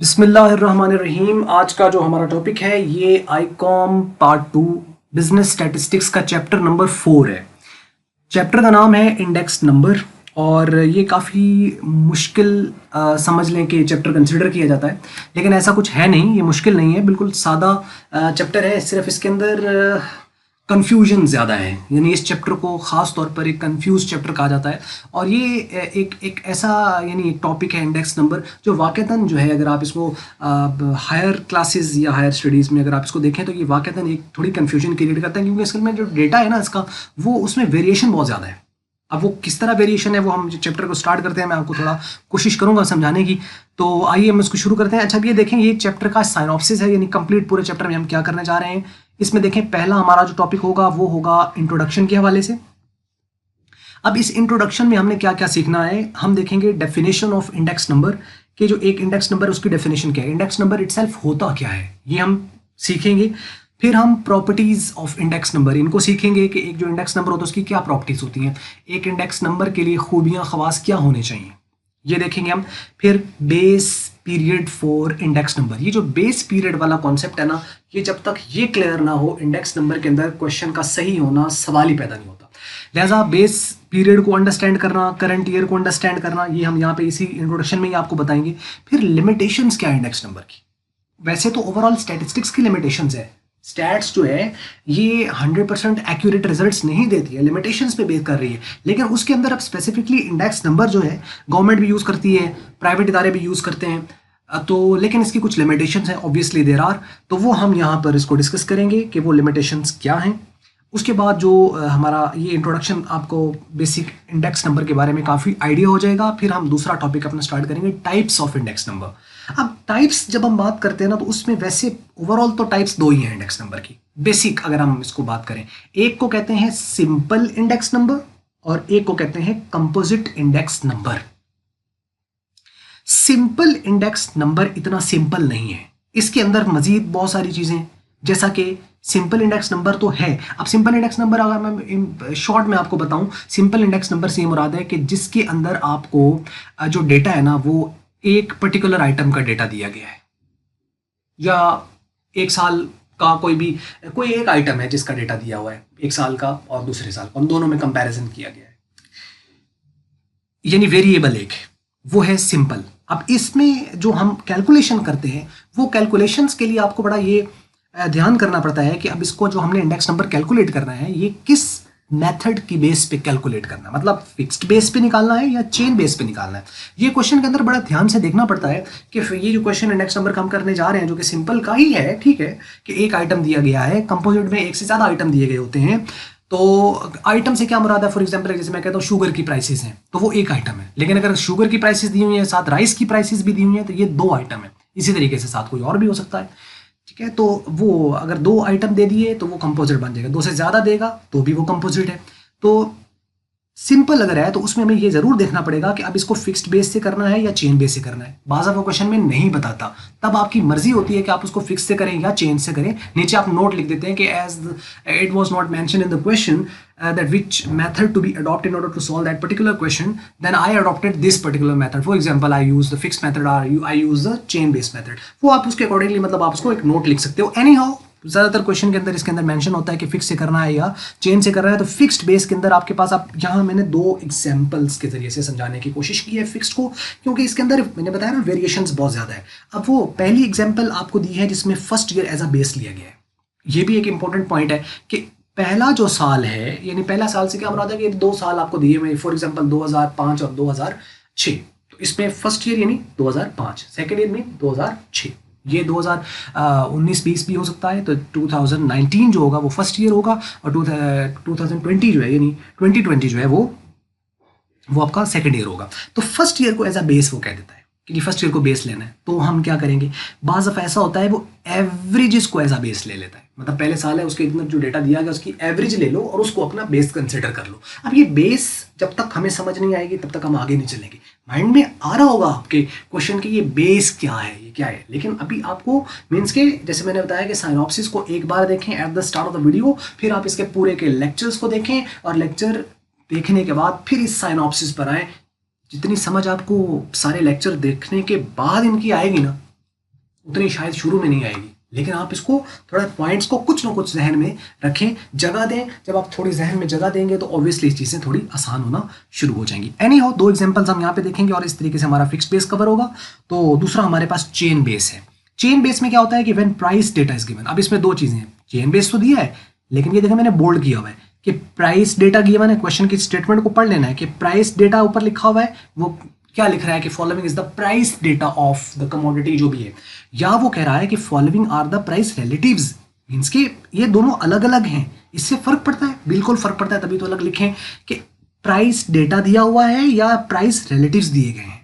बिस्मिल्लाहिर्रहमानिर्रहीम। आज का जो हमारा टॉपिक है ये आईकॉम पार्ट 2 बिजनेस स्टैटिस्टिक्स का चैप्टर नंबर 4 है। चैप्टर का नाम है इंडेक्स नंबर और ये काफ़ी मुश्किल समझ लें कि चैप्टर कंसिडर किया जाता है, लेकिन ऐसा कुछ है नहीं। ये मुश्किल नहीं है, बिल्कुल सादा चैप्टर है। सिर्फ इसके अंदर कंफ्यूजन ज़्यादा है, यानी इस चैप्टर को ख़ास तौर पर एक कंफ्यूज चैप्टर कहा जाता है। और ये एक एक ऐसा यानी एक टॉपिक है इंडेक्स नंबर जो वाक़तन जो है, अगर आप इसको हायर क्लासेस या हायर स्टडीज़ में अगर आप इसको देखें तो ये वाक़तन एक थोड़ी कंफ्यूजन क्रिएट करता है, क्योंकि इसके में जो डेटा है ना इसका, वो उसमें वेरिएशन बहुत ज़्यादा है। अब वो किस तरह वेरिएशन है वो हम चैप्टर को स्टार्ट करते हैं, मैं आपको थोड़ा कोशिश करूंगा समझाने की। तो आइए हम इसको शुरू करते हैं। अच्छा, अब ये देखें, ये चैप्टर का साइनॉप्सिस है, यानी कंप्लीट पूरे चैप्टर में हम क्या करने जा रहे हैं। इसमें देखें, पहला हमारा जो टॉपिक होगा वो होगा इंट्रोडक्शन के हवाले से। अब इस इंट्रोडक्शन में हमने क्या क्या सीखना है, हम देखेंगे डेफिनेशन ऑफ इंडेक्स नंबर कि जो एक इंडेक्स नंबर उसकी डेफिनेशन क्या है, इंडेक्स नंबर इटसेल्फ होता क्या है, ये हम सीखेंगे। फिर हम प्रॉपर्टीज ऑफ इंडेक्स नंबर इनको सीखेंगे कि एक जो इंडेक्स नंबर होता है उसकी क्या प्रॉपर्टीज होती हैं, एक इंडेक्स नंबर के लिए खूबियां खवास क्या होने चाहिए, ये देखेंगे हम। फिर base period for index number, ये जो बेस पीरियड वाला कॉन्सेप्ट है ना, ये जब तक ये क्लियर ना हो इंडेक्स नंबर के अंदर क्वेश्चन का सही होना सवाल ही पैदा नहीं होता। लिहाजा बेस पीरियड को अंडरस्टैंड करना, करंट ईयर को अंडरस्टैंड करना, ये हम यहाँ पे इसी इंट्रोडक्शन में ही आपको बताएंगे। फिर लिमिटेशंस क्या है इंडेक्स नंबर की। वैसे तो ओवरऑल स्टैटिस्टिक्स की लिमिटेशंस है, स्टैट्स जो है ये 100% एक्यूरेट रिजल्ट्स नहीं देती है, लिमिटेशंस पे बेस कर रही है। लेकिन उसके अंदर अब स्पेसिफिकली इंडेक्स नंबर जो है गवर्नमेंट भी यूज़ करती है, प्राइवेट इदारे भी यूज़ करते हैं, तो लेकिन इसकी कुछ लिमिटेशंस हैं, ऑब्वियसली देयर आर। तो वो हम यहाँ पर इसको डिस्कस करेंगे कि वो लिमिटेशंस क्या हैं। उसके बाद जो हमारा ये इंट्रोडक्शन, आपको बेसिक इंडेक्स नंबर के बारे में काफ़ी आइडिया हो जाएगा। फिर हम दूसरा टॉपिक अपना स्टार्ट करेंगे, टाइप्स ऑफ इंडेक्स नंबर। अब टाइप्स जब हम बात करते हैं ना, तो उसमें वैसे ओवरऑल तो टाइप्स दो ही हैं इंडेक्स नंबर की, बेसिक अगर हम इसको बात करें। एक को कहते हैं सिंपल इंडेक्स नंबर और एक को कहते हैं composite index number. Simple index number इतना सिंपल नहीं है, इसके अंदर मजीद बहुत सारी चीज़ें, जैसा कि सिंपल इंडेक्स नंबर तो है। अब सिंपल इंडेक्स नंबर अगर मैं शॉर्ट में आपको बताऊं, सिंपल इंडेक्स नंबर से ये मुराद है कि जिसके अंदर आपको जो डेटा है ना वो एक पर्टिकुलर आइटम का डेटा दिया गया है, या एक साल का कोई एक आइटम है जिसका डेटा दिया हुआ है, एक साल का और दूसरे साल का, उन दोनों में कंपैरिजन किया गया है, यानी वेरिएबल एक है, वो है सिंपल। अब इसमें जो हम कैलकुलेशन करते हैं, वो कैलकुलेशंस के लिए आपको बड़ा ये ध्यान करना पड़ता है कि अब इसको जो हमने इंडेक्स नंबर कैलकुलेट करना है, ये किस मेथड की बेस पे कैलकुलेट करना है, मतलब फिक्स्ड बेस पे निकालना है या चेन बेस पे निकालना है। ये क्वेश्चन के अंदर बड़ा ध्यान से देखना पड़ता है कि ये जो क्वेश्चन इंडेक्स नंबर का हम करने जा रहे हैं, जो कि सिंपल का ही है, ठीक है, कि एक आइटम दिया गया है, कंपोजिट में एक से ज़्यादा आइटम दिए गए होते हैं। तो आइटम से क्या मुराद है, फॉर एग्जांपल जैसे मैं कहता हूँ शुगर की प्राइसेस हैं, तो वो एक आइटम है। लेकिन अगर शुगर की प्राइसेस दी हुई है, साथ राइस की प्राइसेस भी दी हुई है, तो ये दो आइटम है। इसी तरीके से साथ कोई और भी हो सकता है, ठीक है। तो वो अगर दो आइटम दे दिए तो वो कंपोजिट बन जाएगा, दो से ज़्यादा देगा तो भी वो कंपोजिट है। तो सिंपल अगर है तो उसमें हमें ये जरूर देखना पड़ेगा कि अब इसको फिक्स्ड बेस से करना है या चेन बेस से करना है। बाज़ वो क्वेश्चन में नहीं बताता, तब आपकी मर्जी होती है कि आप उसको फिक्स से करें या चेन से करें। नीचे आप नोट लिख देते हैं कि as it was not mention in the question that which method to be adopted in order to solve that particular question, then I adopted this particular method. For example, I use the fixed method or I use the chain based method. वो आप उसके accordingly मतलब आप उसको एक note लिख सकते हो। एनी हाउ ज़्यादातर क्वेश्चन के अंदर इसके अंदर मेंशन होता है कि फिक्स से करना है या चेन से करना है। तो फिक्स्ड बेस के अंदर आपके पास, आप यहाँ मैंने दो एग्जाम्पल्स के जरिए से समझाने की कोशिश की है फिक्स्ड को, क्योंकि इसके अंदर मैंने बताया ना वेरिएशंस बहुत ज़्यादा है। अब वो पहली एग्जाम्पल आपको दी है जिसमें first year as a base लिया गया है। ये भी एक इंपॉर्टेंट पॉइंट है कि पहला जो साल है, यानी पहला साल से क्या मुराद है कि दो साल आपको दिए हुए, फॉर एग्जांपल 2005 और 2006, तो इसमें फर्स्ट ईयर यानी 2005, सेकंड ईयर में 2006, ये 2019-20 भी हो सकता है। तो 2019 जो होगा वो फर्स्ट ईयर होगा, और 2020 जो है यानी 2020 जो है वो आपका सेकंड ईयर होगा। तो फर्स्ट ईयर को एज अ बेस वो कह देता है कि फर्स्ट ईयर को बेस लेना है। तो हम क्या करेंगे, बाज़ दफ़ा ऐसा होता है वो एवरेजेस को एज अ बेस ले लेता है, मतलब पहले साल है उसके अंदर जो डेटा दिया गया उसकी एवरेज ले लो और उसको अपना बेस कंसिडर कर लो। अब ये बेस जब तक हमें समझ नहीं आएगी तब तक हम आगे नहीं चलेंगे। माइंड में आ रहा होगा आपके क्वेश्चन कि ये बेस क्या है, ये क्या है, लेकिन अभी आपको मीन्स के जैसे मैंने बताया कि साइनॉप्सिस को एक बार देखें at the start of the video, फिर आप इसके पूरे के लेक्चर्स को देखें और लेक्चर देखने के बाद फिर इस साइनॉप्सिस पर आए। जितनी समझ आपको सारे लेक्चर देखने के बाद इनकी आएगी ना, उतनी शायद शुरू में नहीं आएगी, लेकिन आप इसको थोड़ा पॉइंट्स को कुछ ना कुछ जहन में रखें, जगह दें। जब आप थोड़ी जहन में जगह देंगे तो ऑब्वियसली चीज़ें थोड़ी आसान होना शुरू हो जाएंगी। एनी हाउ, 2 एग्जांपल्स हम यहाँ पे देखेंगे और इस तरीके से हमारा फिक्स्ड बेस कवर होगा। तो दूसरा हमारे पास चेन बेस है। चेन बेस में क्या होता है कि when price data is given. अब इसमें 2 चीज़ें हैं, चेन बेस तो दिया है, लेकिन ये देखो मैंने बोल्ड किया हुआ है कि प्राइस डेटा गिवन है। क्वेश्चन की स्टेटमेंट को पढ़ लेना है कि प्राइस डेटा ऊपर लिखा हुआ है, वो क्या लिख रहा है कि following is the price data of the commodity जो भी है, या वो कह रहा है कि following are the price relatives, means कि ये दोनों अलग अलग हैं। इससे फर्क पड़ता है, बिल्कुल फर्क पड़ता है, तभी तो अलग लिखें कि प्राइस डेटा दिया हुआ है या प्राइस रिलेटिव्स दिए गए हैं।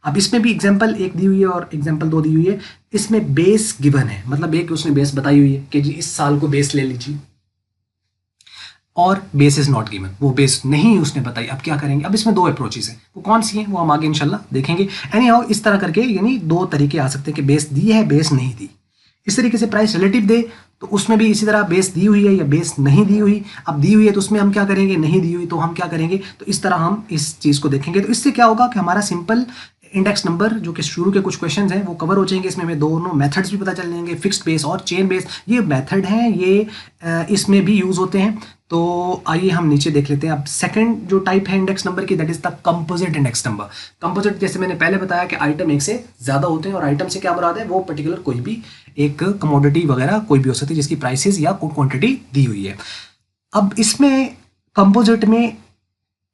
अब इसमें भी एग्जांपल 1 दी हुई है और एग्जांपल 2 दी हुई है। इसमें बेस गिवन है, मतलब एक उसने बेस बताई हुई है कि जी इस साल को बेस ले लीजिए, और बेस इज नॉट गिवन, वो बेस नहीं उसने बताई। अब क्या करेंगे? अब इसमें 2 अप्रोचेस हैं, वो कौन सी हैं वो हम आगे इंशाल्लाह देखेंगे। एनी हाउ, इस तरह करके यानी 2 तरीके आ सकते हैं कि बेस दी है, बेस नहीं दी। इस तरीके से प्राइस रिलेटिव दे तो उसमें भी इसी तरह बेस दी हुई है या बेस नहीं दी हुई। अब दी हुई है तो उसमें हम क्या करेंगे, नहीं दी हुई तो हम क्या करेंगे, तो इस तरह हम इस चीज़ को देखेंगे। तो इससे क्या होगा कि हमारा सिंपल इंडेक्स नंबर जो कि शुरू के कुछ क्वेश्चंस हैं वो कवर हो जाएंगे। इसमें हमें दोनों मेथड्स भी पता चल जाएंगे, फिक्स्ड बेस और चेन बेस। ये मेथड हैं, ये इसमें भी यूज़ होते हैं। तो आइए हम नीचे देख लेते हैं। अब सेकंड जो टाइप है इंडेक्स नंबर की, that is the composite index number. Composite जैसे मैंने पहले बताया कि आइटम एक से ज़्यादा होते हैं, और आइटम से क्या मुराद है, वो पर्टिकुलर कोई भी एक कमोडिटी वगैरह कोई भी हो सकती है जिसकी प्राइसेस या क्वांटिटी दी हुई है। अब इसमें कंपोजिट में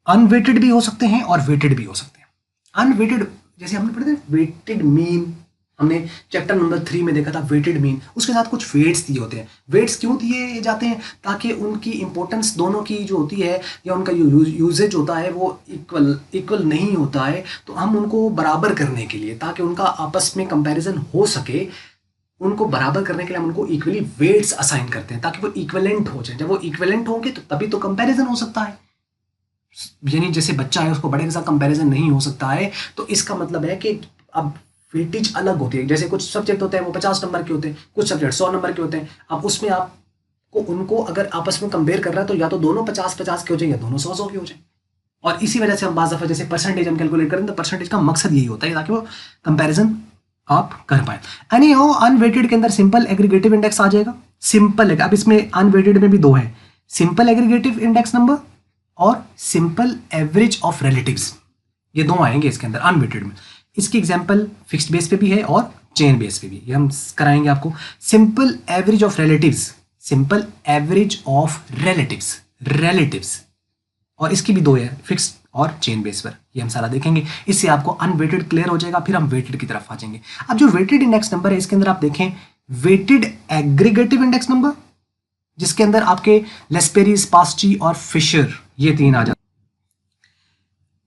अनवेटेड भी हो सकते हैं और वेटेड भी हो सकते हैं। अनवेटेड जैसे हमने पढ़े थे वेटेड मीन, हमने चैप्टर नंबर 3 में देखा था वेटेड मीन, उसके साथ कुछ वेट्स दिए होते हैं। वेट्स क्यों दिए जाते हैं? ताकि उनकी इंपॉर्टेंस दोनों की जो होती है या उनका यूजेज होता है वो इक्वल नहीं होता है, तो हम उनको बराबर करने के लिए, ताकि उनका आपस में कंपैरिजन हो सके, उनको बराबर करने के लिए हम उनको इक्वली वेट्स असाइन करते हैं ताकि वो इक्विवेलेंट हो जाए। जब वो इक्विवेलेंट होंगे तो तभी तो कंपैरिजन हो सकता है। यानी जैसे बच्चा है उसको बड़े के साथ कंपैरिजन नहीं हो सकता है, तो इसका मतलब है कि अब वेटेज अलग होती है। जैसे कुछ सब्जेक्ट होते हैं वो 50 नंबर के होते हैं, कुछ सब्जेक्ट 100 नंबर के होते हैं। अब उसमें आपको उनको अगर आपस में कंपेयर कर रहा है तो या तो दोनों 50-50 के हो जाए या दोनों 100-100 के हो जाए। और इसी वजह से हम बाज़ दफ़ा जैसे परसेंटेज हम कैलकुलेट करें तो परसेंटेज का मकसद यही होता है ताकि वो कंपैरिजन आप कर पाए। एनी हाउ, अनवेटेड के अंदर सिंपल एग्रीगेटिव इंडेक्स आ जाएगा। सिंपल है, अब इसमें अनवेटेड में भी 2 है, सिंपल एग्रीगेटिव इंडेक्स नंबर और सिंपल एवरेज ऑफ रिलेटिव्स। ये 2 आएंगे इसके अंदर अनवेटेड में। इसकी एग्जांपल फिक्स्ड बेस पे भी है और चेन बेस पे भी, ये हम कराएंगे आपको। Simple average of relatives, simple average of relatives और इसकी भी 2 है, फिक्स्ड और चेन बेस पर। ये हम सारा देखेंगे, इससे आपको अनवेटेड क्लियर हो जाएगा। फिर हम वेटेड की तरफ आ जाएंगे। अब जो वेटेड इंडेक्स नंबर है इसके अंदर आप देखें वेटेड एग्रीगेटिव इंडेक्स नंबर, जिसके अंदर आपके लेस्पेरी, स्पास्टी और फिशर ये 3 आ जाते हैं।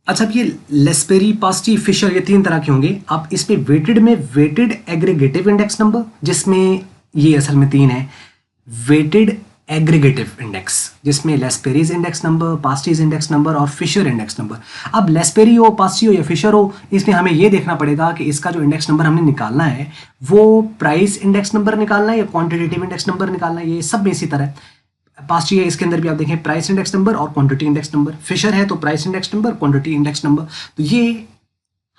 अच्छा, अब ये लेस्पेरी, पास्टी, फिशर ये 3 तरह के होंगे। अब इसमें वेटेड में वेटेड एग्रीगेटिव इंडेक्स नंबर, जिसमें ये असल में 3 है। वेटेड एग्रीगेटिव इंडेक्स जिसमें लेस्पेरीज इंडेक्स नंबर, पास्टीज इंडेक्स नंबर और फिशर इंडेक्स नंबर। अब लेस्पेरी हो, पास्टी हो या फिशर हो, इसमें हमें ये देखना पड़ेगा कि इसका जो इंडेक्स नंबर हमने निकालना है वो प्राइस इंडेक्स नंबर निकालना है या क्वांटिटेटिव इंडेक्स नंबर निकालना है। ये सब में इसी तरह पास्टी है, इसके अंदर भी आप देखें प्राइस इंडेक्स नंबर और क्वांटिटी इंडेक्स नंबर। फिशर है तो price index number, quantity index number. तो ये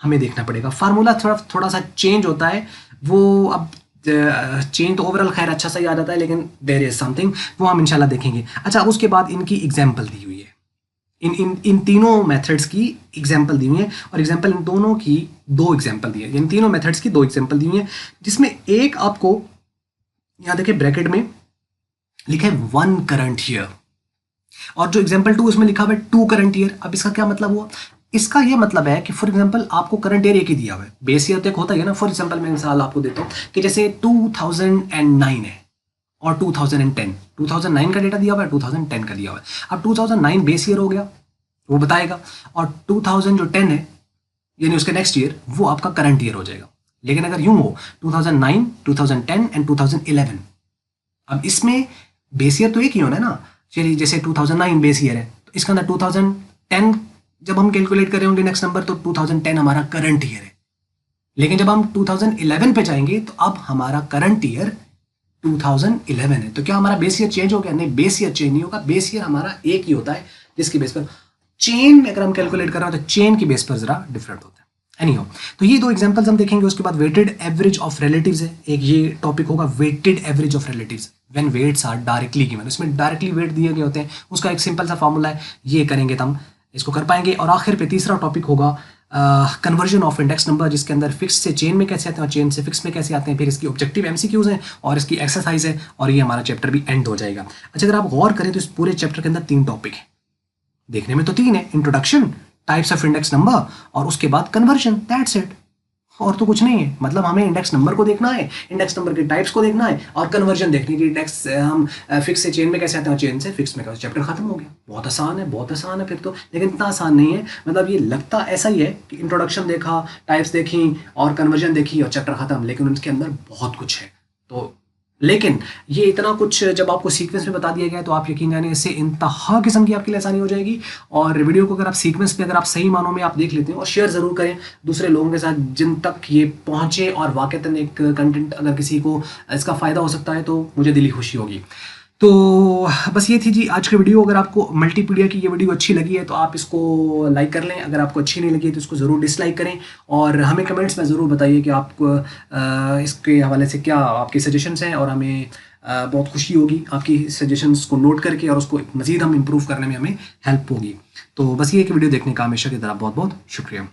हमें देखना पड़ेगा। फार्मूला थोड़ा सा चेंज होता है, वो अब चेंज तो ओवरऑल खैर अच्छा सा ही आ जाता है, लेकिन देयर इज समथिंग, वो हम इंशाल्लाह देखेंगे। अच्छा, उसके बाद इनकी एग्जाम्पल दी हुई है, इन तीनों मेथड्स की एग्जाम्पल दी हुई है, और एग्जाम्पल इन दोनों की 2 एग्जाम्पल दी है। इन तीनों मेथड्स की 2 एग्जाम्पल दी हुई है, जिसमें एक आपको यहाँ देखिए ब्रैकेट में लिखा है 1 करंट ईयर, और जो एग्जाम्पल 2 उसमें लिखा हुआ है 2 करंट ईयर। अब इसका क्या मतलब हुआ? इसका ये मतलब है कि फॉर एग्जांपल आपको करंट ईयर एक ही दिया हुआ है, बेस ईयर तो एक होता है ना। फॉर एग्जांपल मैं मिसाल आपको देता हूँ कि जैसे 2009 है और 2009 का डेटा दिया हुआ है, 2010 का दिया हुआ है। अब 2009 बेस ईयर हो गया, वो बताएगा, और 2010 है यानी उसके नेक्स्ट ईयर वो आपका करंट ईयर हो जाएगा। लेकिन अगर यूं हो 2009, 2010 एंड 2011, अब इसमें बेस ईयर तो एक ही होना है ना। चलिए जैसे 2009 बेस ईयर है तो इसका अंदर 2010 जब हम कैलकुलेट कर रहे होंगे नेक्स्ट नंबर तो 2010 हमारा करंट ईयर है। लेकिन जब हम 2011 पे जाएंगे तो अब हमारा करंट ईयर 2011 है। तो क्या हमारा बेस ईयर चेंज हो गया? नहीं, बेस ईयर चेंज नहीं होगा। बेस ईयर हमारा एक ही होता है, जिसकी बेस पर चेन में अगर हम कैलकुलेट कर रहे हो तो चेन की बेस पर जरा डिफरेंट होता है। एनीहो, तो ये दो एग्जांपल्स हम देखेंगे। उसके बाद वेटेड एवरेज ऑफ रिलेटिव्स है एक, ये टॉपिक होगा weighted average of relatives when weights are directly given. इसमें डायरेक्टली वेट दिए गए होते हैं, उसका एक सिंपल सा फॉर्मूला है, ये करेंगे तो हम इसको कर पाएंगे। और आखिर पे तीसरा टॉपिक होगा कन्वर्जन ऑफ इंडेक्स नंबर, जिसके अंदर फिक्स से चेन में कैसे आते हैं और चेन से फिक्स में कैसे आते हैं। फिर इसकी ऑब्जेक्टिव एमसीक्यूज हैं और इसकी एक्सरसाइज है, और ये हमारा चैप्टर भी एंड हो जाएगा। अच्छा, अगर आप गौर करें तो इस पूरे चैप्टर के अंदर 3 टॉपिक है, देखने में तो 3 है, introduction, types of index number और उसके बाद कन्वर्जन, दैट्स इट, और तो कुछ नहीं है। मतलब हमें इंडेक्स नंबर को देखना है, इंडेक्स नंबर के टाइप्स को देखना है और कन्वर्जन देखनी है कि इंडेक्स हम फिक्स से चेन में कैसे आते हैं और चेन से फिक्स में कैसे। चैप्टर खत्म हो गया। बहुत आसान है, बहुत आसान है फिर तो, लेकिन इतना आसान नहीं है। मतलब ये लगता ऐसा ही है कि इंट्रोडक्शन देखा, टाइप्स देखी और कन्वर्जन देखी और चैप्टर खत्म, लेकिन उनके अंदर बहुत कुछ है। तो लेकिन ये इतना कुछ जब आपको सीक्वेंस में बता दिया गया है तो आप यकीन जानिए इससे इंतहा किस्म की आपके लिए आसानी हो जाएगी। और वीडियो को अगर आप सीक्वेंस पे अगर आप सही मानों में आप देख लेते हैं और शेयर ज़रूर करें दूसरे लोगों के साथ जिन तक ये पहुंचे और वाकईतन एक कंटेंट अगर किसी को इसका फ़ायदा हो सकता है तो मुझे दिली खुशी होगी। तो बस ये थी जी आज की वीडियो। अगर आपको मल्टीपीडिया की ये वीडियो अच्छी लगी है तो आप इसको लाइक कर लें, अगर आपको अच्छी नहीं लगी है तो इसको ज़रूर डिसलाइक करें और हमें कमेंट्स में ज़रूर बताइए कि आपको इसके हवाले से क्या आपके सजेशंस हैं, और हमें बहुत खुशी होगी आपकी सजेशंस को नोट करके, और उसको मज़ीद हम इम्प्रूव करने में हमें हेल्प होगी। तो बस ये एक वीडियो देखने का हमेशा की तरह बहुत बहुत शुक्रिया।